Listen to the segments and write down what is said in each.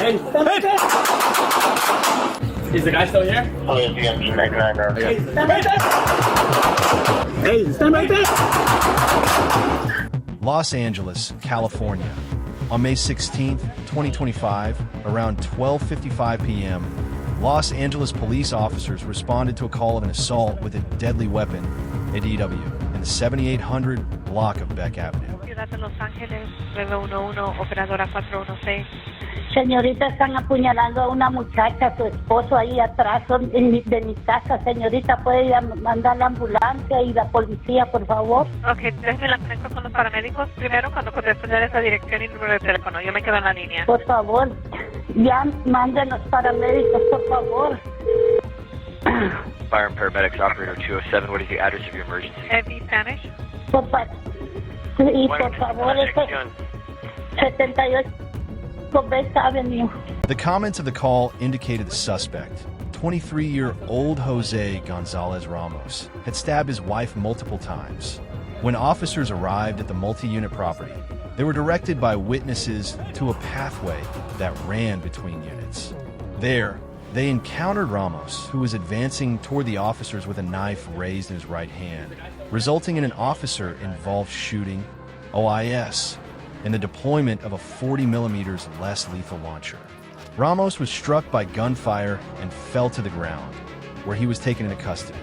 Hey, hey. Is the guy still here? Oh, yes, yes, 99 now. Okay. Stand right there! Hey, stand right there! Los Angeles, California. On May 16, 2025, around 12:55 p.m., Los Angeles police officers responded to a call of an assault with a deadly weapon, a DW, in the 7800 block of Beck Avenue. Ciudad de Los Ángeles, 911, operadora 416. Señorita, están apuñalando a una muchacha, a su esposo ahí atrás de mi casa. Señorita, ¿puede ir a mandar la ambulancia y la policía, por favor? Ok, déjeme la conecto con los paramédicos primero cuando corresponda esa dirección y número de teléfono. Yo me quedo en la línea. Por favor, ya manden los paramédicos, por favor. Fire and Paramedics Operator 207, what is the address of your emergency? ¿Speak Spanish? Sí, por favor, 78 Beck Avenue. The comments of the call indicated the suspect, 23-year-old Jose Gonzalez Ramos, had stabbed his wife multiple times. When officers arrived at the multi-unit property, they were directed by witnesses to a pathway that ran between units. There, they encountered Ramos, who was advancing toward the officers with a knife raised in his right hand, resulting in an officer-involved shooting, OIS, and the deployment of a 40mm less lethal launcher. Ramos was struck by gunfire and fell to the ground, where he was taken into custody.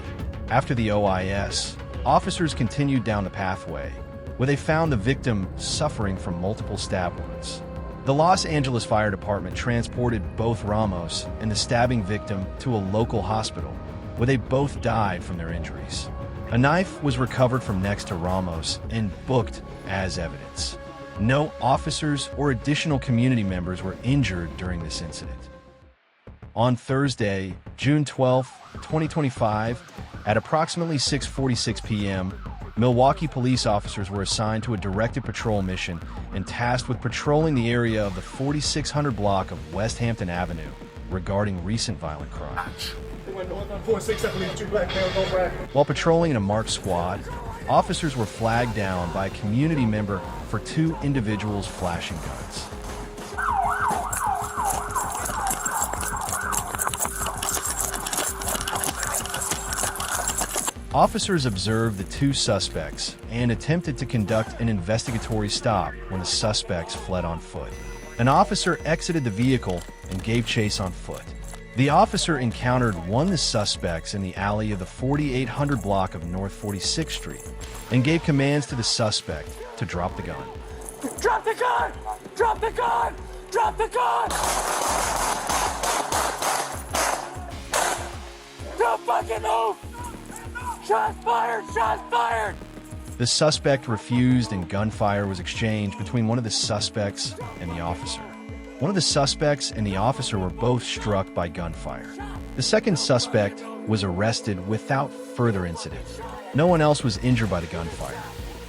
After the OIS, officers continued down the pathway, where they found the victim suffering from multiple stab wounds. The Los Angeles Fire Department transported both Ramos and the stabbing victim to a local hospital, where they both died from their injuries. A knife was recovered from next to Ramos and booked as evidence. No officers or additional community members were injured during this incident. On Thursday, June 12, 2025, at approximately 6:46 p.m., Milwaukee police officers were assigned to a directed patrol mission and tasked with patrolling the area of the 4600 block of West Hampton Avenue regarding recent violent crimes. While patrolling in a marked squad, officers were flagged down by a community member for two individuals flashing guns. Officers observed the two suspects and attempted to conduct an investigatory stop when the suspects fled on foot. An officer exited the vehicle and gave chase on foot. The officer encountered one of the suspects in the alley of the 4800 block of North 46th Street and gave commands to the suspect to drop the gun. Drop the gun! Drop the gun! Drop the gun! Don't fucking move! Shots fired! Shots fired! The suspect refused and gunfire was exchanged between one of the suspects and the officer. One of the suspects and the officer were both struck by gunfire. The second suspect was arrested without further incident. No one else was injured by the gunfire.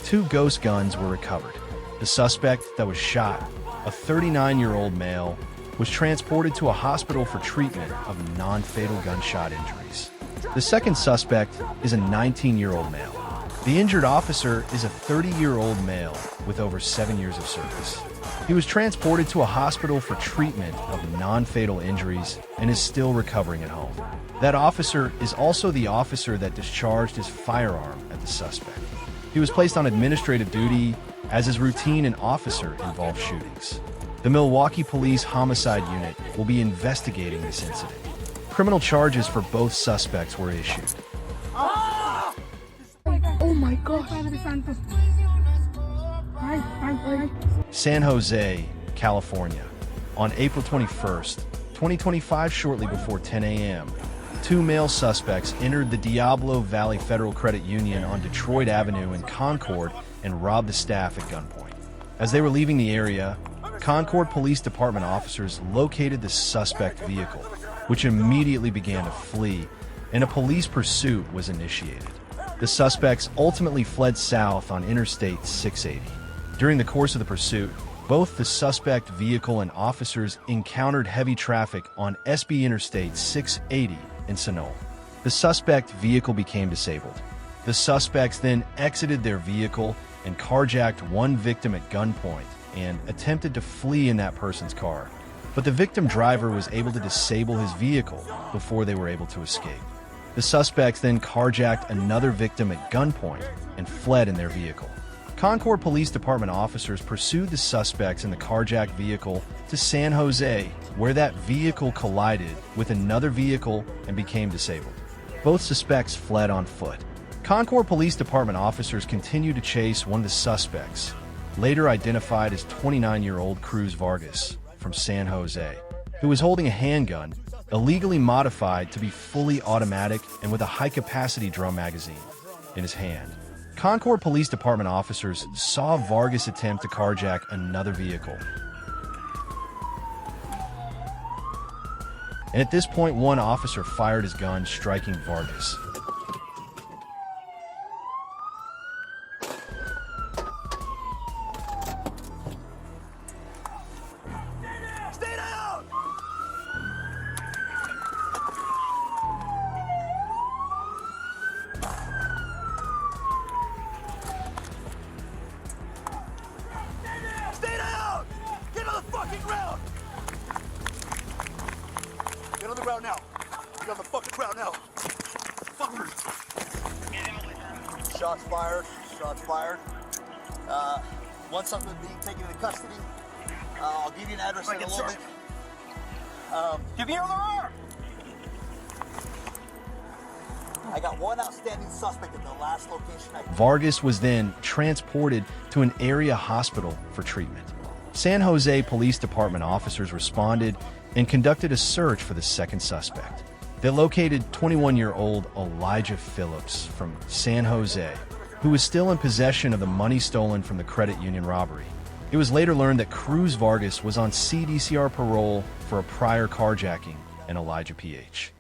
Two ghost guns were recovered. The suspect that was shot, a 39-year-old male, was transported to a hospital for treatment of non-fatal gunshot injuries. The second suspect is a 19-year-old male. The injured officer is a 30-year-old male with over 7 years of service. He was transported to a hospital for treatment of non-fatal injuries and is still recovering at home. That officer is also the officer that discharged his firearm at the suspect. He was placed on administrative duty as is routine in officer-involved shootings. The Milwaukee Police Homicide Unit will be investigating this incident. Criminal charges for both suspects were issued. Oh my God. San Jose, California. On April 21st, 2025, shortly before 10 a.m., two male suspects entered the Diablo Valley Federal Credit Union on Detroit Avenue in Concord and robbed the staff at gunpoint. As they were leaving the area, Concord Police Department officers located the suspect vehicle, which immediately began to flee, and a police pursuit was initiated. The suspects ultimately fled south on Interstate 680. During the course of the pursuit, both the suspect vehicle and officers encountered heavy traffic on SB Interstate 680 in Sonoma. The suspect vehicle became disabled. The suspects then exited their vehicle and carjacked one victim at gunpoint and attempted to flee in that person's car. but the victim driver was able to disable his vehicle before they were able to escape. The suspects then carjacked another victim at gunpoint and fled in their vehicle. Concord Police Department officers pursued the suspects in the carjacked vehicle to San Jose, where that vehicle collided with another vehicle and became disabled. Both suspects fled on foot. Concord Police Department officers continued to chase one of the suspects, later identified as 29-year-old Cruz Vargas from San Jose, who was holding a handgun, illegally modified to be fully automatic and with a high-capacity drum magazine in his hand. Concord Police Department officers saw Vargas attempt to carjack another vehicle. And at this point, one officer fired his gun, striking Vargas. Stay down! Stay down! Get on the fucking ground! Get on the ground now. Get on the fucking ground now. Fuckers. Shots fired. Shots fired. Want something being taken into custody? I'll give you an address in a little bit. Give me another arm! I got one outstanding suspect at the last location. Vargas was then transported to an area hospital for treatment. San Jose Police Department officers responded and conducted a search for the second suspect. They located 21-year-old Elijah Phillips from San Jose, who was still in possession of the money stolen from the credit union robbery. It was later learned that Cruz Vargas was on CDCR parole for a prior carjacking and Elijah P.H.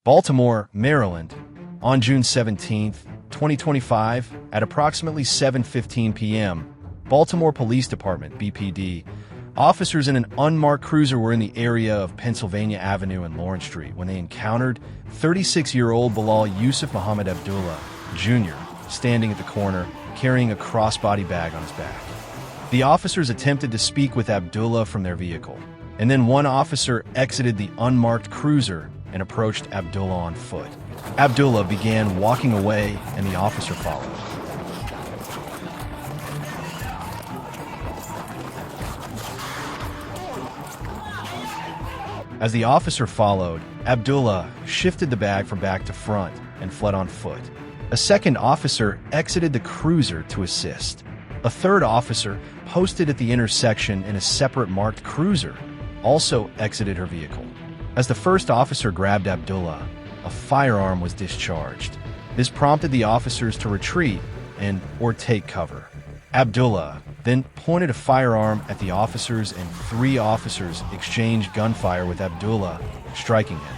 Baltimore, Maryland, on June 17, 2025, at approximately 7:15 p.m., Baltimore Police Department, BPD, officers in an unmarked cruiser were in the area of Pennsylvania Avenue and Lawrence Street when they encountered 36-year-old Bilal Yusuf Muhammad Abdullah, Jr., standing at the corner, carrying a crossbody bag on his back. The officers attempted to speak with Abdullah from their vehicle, and then one officer exited the unmarked cruiser and approached Abdullah on foot. Abdullah began walking away, and the officer followed. As the officer followed, Abdullah shifted the bag from back to front and fled on foot. A second officer exited the cruiser to assist. A third officer, posted at the intersection in a separate marked cruiser, also exited her vehicle. As the first officer grabbed Abdullah, a firearm was discharged. This prompted the officers to retreat or take cover. Abdullah then pointed a firearm at the officers, and 3 officers exchanged gunfire with Abdullah, striking him.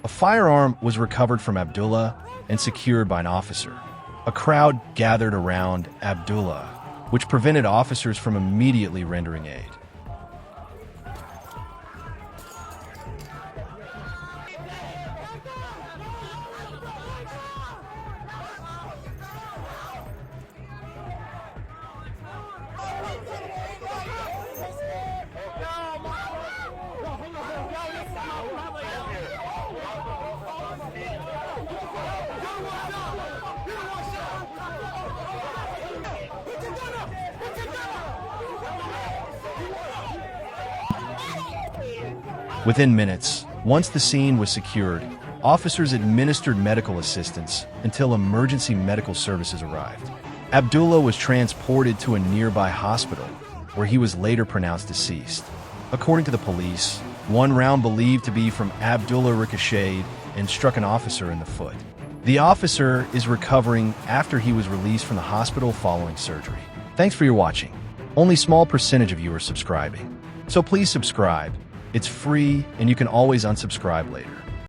A firearm was recovered from Abdullah and secured by an officer. A crowd gathered around Abdullah, which prevented officers from immediately rendering aid. Within minutes, once the scene was secured, officers administered medical assistance until emergency medical services arrived. Abdullah was transported to a nearby hospital, where he was later pronounced deceased. According to the police, one round believed to be from Abdullah ricocheted and struck an officer in the foot. The officer is recovering after he was released from the hospital following surgery. Thanks for your watching. Only small percentage of you are subscribing. So please subscribe. It's free and you can always unsubscribe later.